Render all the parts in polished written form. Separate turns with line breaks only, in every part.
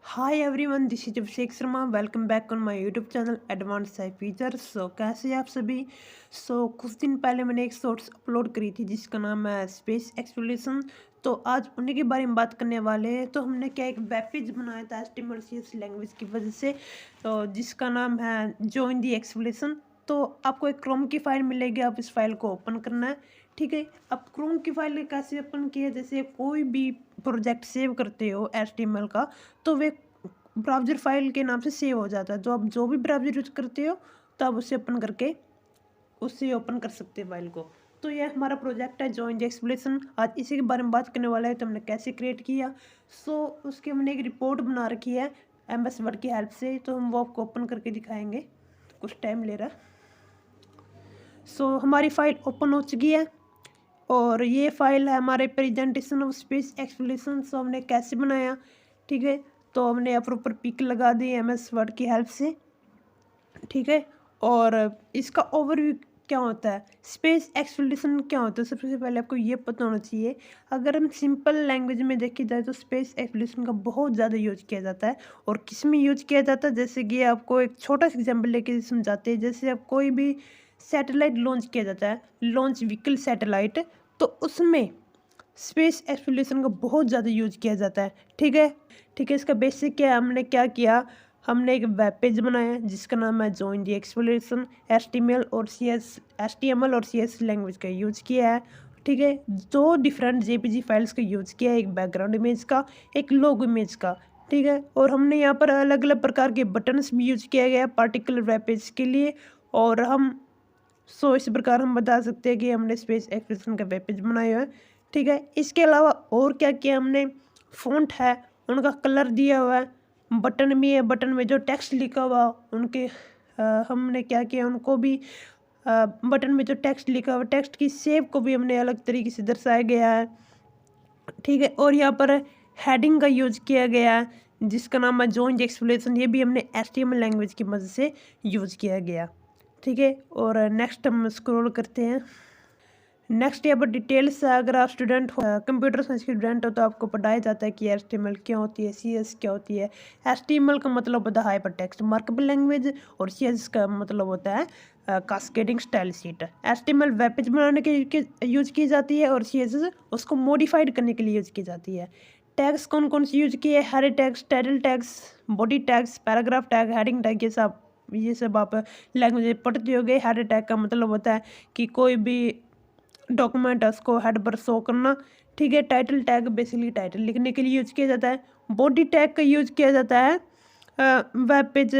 Hi everyone, this is Abhishek Sharma. Welcome back on my YouTube channel advance Sai features. कैसे हैं आप सभी। कुछ दिन पहले मैंने एक शॉर्ट्स अपलोड करी थी जिसका नाम है स्पेस एक्सप्लोरेशन। तो आज उन्हीं के बारे में बात करने वाले हैं। तो हमने क्या एक वेब पेज बनाया था HTML लैंग्वेज की वजह से, तो जिसका नाम है जॉइन दी एक्सप्लोरेशन। तो आपको एक क्रोम की फाइल मिलेगी, आप इस फाइल को ओपन करना है। ठीक है, अब क्रोम की फाइल कैसे ओपन किया, जैसे कोई भी प्रोजेक्ट सेव करते हो HTML का, तो वे ब्राउज़र फाइल के नाम से सेव हो जाता है। तो आप जो भी ब्राउज़र यूज करते हो तो आप उसे ओपन करके उससे ओपन कर सकते हैं फाइल को। तो यह हमारा प्रोजेक्ट है जॉइन द एक्सप्लोरेशन। आज इसी के बारे में बात करने वाला है। तो हमने कैसे क्रिएट किया, उसके हमने एक रिपोर्ट बना रखी है MS वर्ड की हेल्प से। तो हम वो आपको ओपन करके दिखाएंगे, तो कुछ टाइम ले रहा है। हमारी फाइल ओपन हो चुकी है और ये फाइल है हमारे प्रेजेंटेशन ऑफ स्पेस एक्सप्लोरेशन। हमने कैसे बनाया, ठीक है। तो हमने यहाँ पर ऊपर पिक लगा दी MS वर्ड की हेल्प से, ठीक है। और इसका ओवरव्यू क्या होता है, स्पेस एक्सप्लोरेशन क्या होता है, सबसे पहले आपको ये पता होना चाहिए। अगर हम सिंपल लैंग्वेज में देखी जाए तो स्पेस एक्सप्लोरेशन का बहुत ज़्यादा यूज किया जाता है। और किस में यूज किया जाता है, जैसे कि आपको एक छोटा सा एग्जाम्पल लेके समझाते हैं। जैसे आप कोई भी सैटेलाइट लॉन्च किया जाता है, लॉन्च व्हीकल सैटेलाइट, तो उसमें स्पेस एक्सप्लोरेशन का बहुत ज़्यादा यूज किया जाता है। ठीक है, ठीक है। इसका बेसिक क्या है, हमने क्या किया, हमने एक वेब पेज बनाया जिसका नाम है जॉइन दी एक्सप्लोरेशन। HTML और CS लैंग्वेज का यूज किया है। ठीक है, दो डिफरेंट JPG फाइल्स का यूज किया है, एक बैकग्राउंड इमेज का, एक लोगो इमेज का। ठीक है, और हमने यहाँ पर अलग अलग प्रकार के बटन्स भी यूज किया गया है पार्टिकुलर वेब पेज के लिए। और इस प्रकार हम बता सकते हैं कि हमने स्पेस एक्सप्लोरेशन का वेब पेज बनाया है। ठीक है, इसके अलावा और क्या किया हमने, फ़ॉन्ट है, उनका कलर दिया हुआ है, बटन भी है, बटन में जो टेक्स्ट लिखा हुआ उनके हमने क्या किया, उनको भी बटन में जो टेक्स्ट लिखा हुआ टेक्स्ट की शेप को भी हमने अलग तरीके से दर्शाया गया है। ठीक है, और यहाँ पर हेडिंग का यूज किया गया है जिसका नाम है जॉइन एक्सप्लेनेशन। ये भी हमने HTML लैंग्वेज की मदद से यूज किया गया। ठीक है, और नेक्स्ट हम स्क्रॉल करते हैं। नेक्स्ट यहाँ पर डिटेल्स है। अगर आप स्टूडेंट हो, कंप्यूटर साइंस के स्टूडेंट हो, तो आपको पढ़ाया जाता है कि HTML क्या होती है, CS क्या होती है। HTML का मतलब होता है हाइपर टेक्स्ट मार्कअप लैंग्वेज, और CS का मतलब होता है cascading style sheet. HTML web page बनाने के यूज की जाती है, और CS उसको मॉडिफाइड करने के लिए यूज की जाती है। टैग्स कौन कौन से यूज किए, header tags, title tags, body tags, paragraph tag, heading tag, ये सब आप लैंग्वेज पढ़ते हो गए। हेडर टैग का मतलब होता है कि कोई भी डॉक्यूमेंट है उसको हेड पर शो करना। ठीक है, टाइटल टैग बेसिकली टाइटल लिखने के लिए यूज किया जाता है। बॉडी टैग का यूज किया जाता है वेब पेज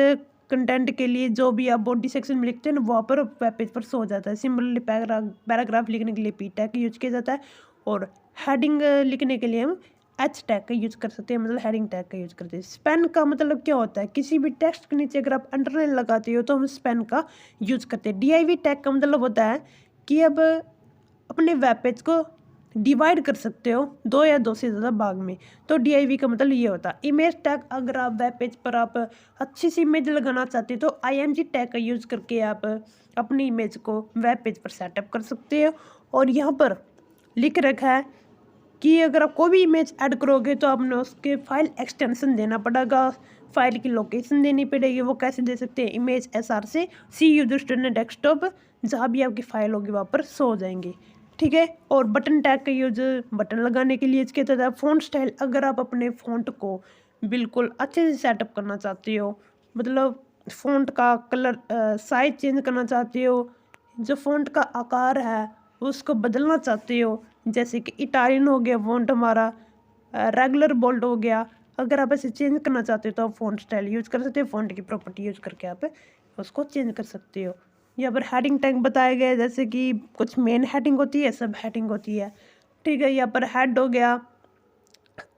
कंटेंट के लिए। जो भी आप बॉडी सेक्शन में लिखते हैं ना, वहाँ पर वेब पेज पर शो हो जाता है। सिमिलरली पैराग्राफ लिखने के लिए P टैग का यूज किया जाता है, और हेडिंग लिखने के लिए हम H टैग का यूज कर सकते हैं, मतलब हेडिंग टैग का यूज करते हैं। स्पेन का मतलब क्या होता है, किसी भी टेक्स्ट के नीचे अगर आप अंडरलाइन लगाते हो तो हम स्पेन का यूज करते हैं। DIV टैग का मतलब होता है कि अब अपने वेब पेज को डिवाइड कर सकते हो दो या दो से ज़्यादा भाग में। तो DIV का मतलब ये होता है। इमेज टैग, अगर आप वेब पेज पर आप अच्छी सी इमेज लगाना चाहते हो तो IMG टैग का यूज़ करके आप अपनी इमेज को वेब पेज पर सेटअप कर सकते हो। और यहाँ पर लिख रखा है कि अगर आप कोई भी इमेज ऐड करोगे तो आपने उसके फाइल एक्सटेंशन देना पड़ेगा, फाइल की लोकेशन देनी पड़ेगी। वो कैसे दे सकते हैं, इमेज SR से सी यूजर स्टूडेंट डेस्कटॉप, जहाँ भी आपकी फाइल होगी वहाँ पर शो हो जाएंगी। ठीक है, और बटन टैग का यूज बटन लगाने के लिए किया जाता है। फ़ॉन्ट स्टाइल, अगर आप अपने फ़ॉन्ट को बिल्कुल अच्छे से सेटअप करना चाहते हो, मतलब फ़ॉन्ट का कलर साइज चेंज करना चाहते हो, जो फ़ॉन्ट का आकार है उसको बदलना चाहते हो, जैसे कि इटालियन हो गया फ़ॉन्ट हमारा, रेगुलर बोल्ड हो गया। अगर आप ऐसे चेंज करना चाहते हो तो आप फ़ॉन्ट स्टाइल यूज़ कर सकते हो, फ़ॉन्ट की प्रॉपर्टी यूज़ करके आप उसको चेंज कर सकते हो। यहाँ पर हेडिंग टैग बताए गए, जैसे कि कुछ मेन हेडिंग होती है, सब हेडिंग होती है। ठीक है, यहाँ पर हेड हो गया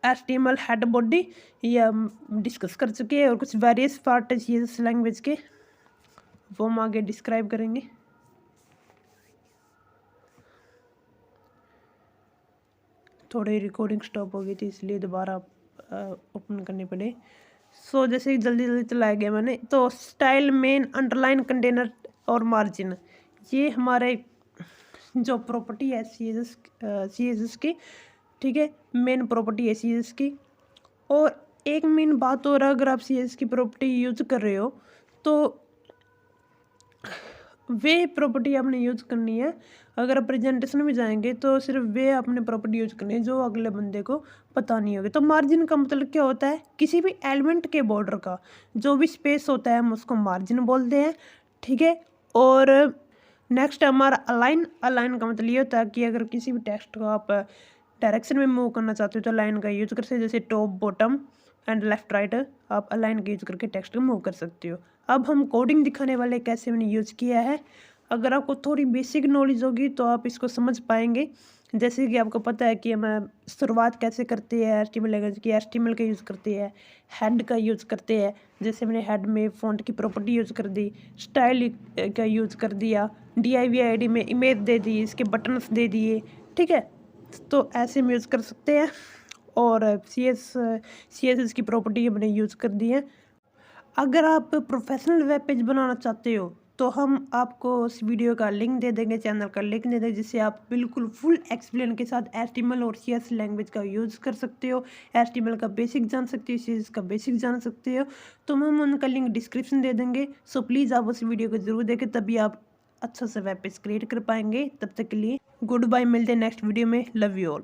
HTML हेड बॉडी, ये हम डिस्कस कर चुके हैं। और कुछ वेरियस पार्ट है इस लैंग्वेज के, वो हम आगे डिस्क्राइब करेंगे। थोड़ी रिकॉर्डिंग स्टॉप हो गई थी इसलिए दोबारा ओपन करनी पड़े। जैसे जल्दी जल्दी चलाया गया मैंने। तो स्टाइल, मेन, अंडरलाइन, कंटेनर और मार्जिन, ये हमारे जो प्रॉपर्टी है CSS की। ठीक है, मेन प्रॉपर्टी है CSS की। और एक मेन बात और, अगर आप CSS की प्रॉपर्टी यूज़ कर रहे हो तो वे प्रॉपर्टी आपने यूज़ करनी है। अगर आप प्रेजेंटेशन में जाएंगे तो सिर्फ वे आपने प्रॉपर्टी यूज़ करनी है जो अगले बंदे को पता नहीं होगी। तो मार्जिन का मतलब क्या होता है? किसी भी एलिमेंट के बॉर्डर का जो भी स्पेस होता है हम उसको मार्जिन बोलते हैं, ठीक है। और नेक्स्ट हमारा अलाइन। अलाइन का मतलब ये होता है कि अगर किसी भी टेक्स्ट को आप डायरेक्शन में मूव करना चाहते हो तो लाइन का यूज़ कर सकते हो, जैसे top bottom and left right आप अलाइन का यूज़ करके टेक्स्ट को मूव कर सकते हो। अब हम कोडिंग दिखाने वाले कैसे मैंने यूज़ किया है। अगर आपको थोड़ी बेसिक नॉलेज होगी तो आप इसको समझ पाएंगे। जैसे कि आपको पता है कि हम शुरुआत कैसे करते हैं HTML लैंग्वेज की, HTML का यूज़ करते हैं, हेड का यूज़ करते हैं। जैसे मैंने हेड में फ़ॉन्ट की प्रॉपर्टी यूज़ कर दी, स्टाइल का यूज़ कर दिया, div id में इमेज दे दी, इसके बटन्स दे दिए, ठीक है। तो ऐसे हम यूज़ कर सकते हैं। और CSS की प्रॉपर्टी हमने यूज़ कर दी है। अगर आप प्रोफेशनल वेब पेज बनाना चाहते हो तो हम आपको उस वीडियो का लिंक दे देंगे, चैनल का लिंक दे देंगे, जिससे आप बिल्कुल फुल एक्सप्लेन के साथ HTML और CSS लैंग्वेज का यूज़ कर सकते हो। HTML का बेसिक जान सकते हो, CSS का बेसिक जान सकते हो। तो हम उनका लिंक डिस्क्रिप्शन दे देंगे। सो प्लीज़ आप उस वीडियो को ज़रूर देखें, तभी आप अच्छा सा वेब पेज क्रिएट कर पाएंगे। तब तक के लिए गुड बाय, मिलते हैं नेक्स्ट वीडियो में। Love you all.